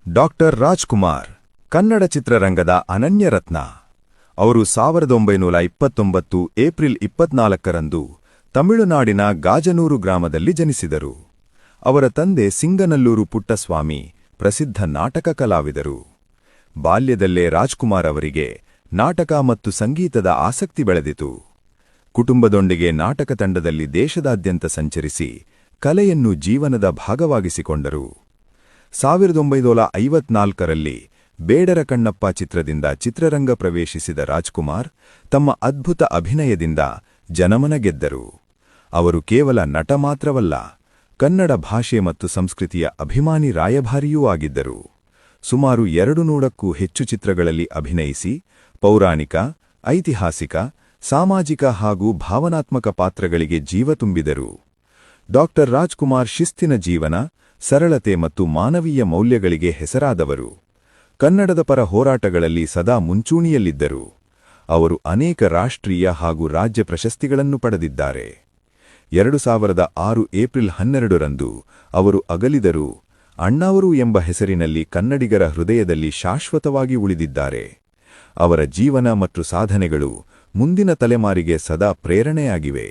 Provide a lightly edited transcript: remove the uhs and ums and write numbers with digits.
Doctor Rajkumar Kannada ಚಿತ್ರರಂಗದ ಅನನ್ಯ ರತ್ನ. ಅವರು 1929 ಏಪ್ರಿಲ್ 24ರಂದು ತಮಿಳುನಾಡಿನ ಗಾಜನೂರು ಗ್ರಾಮದಲ್ಲಿ ಜನಿಸಿದರು. ಅವರ ತಂದೆ ಸಿಂಗನಲ್ಲೂರು ಪುಟ್ಟಸ್ವಾಮಿ ಪ್ರಸಿದ್ಧ ನಾಟಕ ಕಲಾವಿದರು. ಬಾಲ್ಯದಲ್ಲೇ ರಾಜ್ಕುಮಾರ್ ಅವರಿಗೆ ನಾಟಕ ಮತ್ತು ಸಂಗೀತದ ಆಸಕ್ತಿ ಬೆಳೆದಿತು. ಕುಟುಂಬದೊಂದಿಗೆ ನಾಟಕ ತಂಡದಲ್ಲಿ ದೇಶದಾದ್ಯಂತ ಸಂಚರಿಸಿ ಕಲೆಯನ್ನು ಜೀವನದ ಭಾಗವಾಗಿಸಿಕೊಂಡರು. 1954ರಲ್ಲಿ ಬೇಡರ ಕಣ್ಣಪ್ಪ ಚಿತ್ರದಿಂದ ಚಿತ್ರರಂಗ ಪ್ರವೇಶಿಸಿದ ರಾಜ್ಕುಮಾರ್ ತಮ್ಮ ಅದ್ಭುತ ಅಭಿನಯದಿಂದ ಜನಮನ ಗೆದ್ದರು. ಅವರು ಕೇವಲ ನಟ ಮಾತ್ರವಲ್ಲ, ಕನ್ನಡ ಭಾಷೆ ಮತ್ತು ಸಂಸ್ಕೃತಿಯ ಅಭಿಮಾನಿ ರಾಯಭಾರಿಯೂ ಆಗಿದ್ದರು. ಸುಮಾರು 200ಕ್ಕೂ ಹೆಚ್ಚು ಚಿತ್ರಗಳಲ್ಲಿ ಅಭಿನಯಿಸಿ ಪೌರಾಣಿಕ, ಐತಿಹಾಸಿಕ, ಸಾಮಾಜಿಕ ಹಾಗೂ ಭಾವನಾತ್ಮಕ ಪಾತ್ರಗಳಿಗೆ ಜೀವ ತುಂಬಿದರು. ಡಾಕ್ಟರ್ ರಾಜ್ಕುಮಾರ್ ಶಿಸ್ತಿನ ಜೀವನ, ಸರಳತೆ ಮತ್ತು ಮಾನವೀಯ ಮೌಲ್ಯಗಳಿಗೆ ಹೆಸರಾದವರು. ಕನ್ನಡದ ಪರ ಹೋರಾಟಗಳಲ್ಲಿ ಸದಾ ಮುಂಚೂಣಿಯಲ್ಲಿದ್ದರು. ಅವರು ಅನೇಕ ರಾಷ್ಟ್ರೀಯ ಹಾಗೂ ರಾಜ್ಯ ಪ್ರಶಸ್ತಿಗಳನ್ನು ಪಡೆದಿದ್ದಾರೆ. 2006 ಏಪ್ರಿಲ್ 12ರಂದು ಅವರು ಅಗಲಿದರು. ಅಣ್ಣಾವರು ಎಂಬ ಹೆಸರಿನಲ್ಲಿ ಕನ್ನಡಿಗರ ಹೃದಯದಲ್ಲಿ ಶಾಶ್ವತವಾಗಿ ಉಳಿದಿದ್ದಾರೆ. ಅವರ ಜೀವನ ಮತ್ತು ಸಾಧನೆಗಳು ಮುಂದಿನ ತಲೆಮಾರಿಗೆ ಸದಾ ಪ್ರೇರಣೆಯಾಗಿವೆ.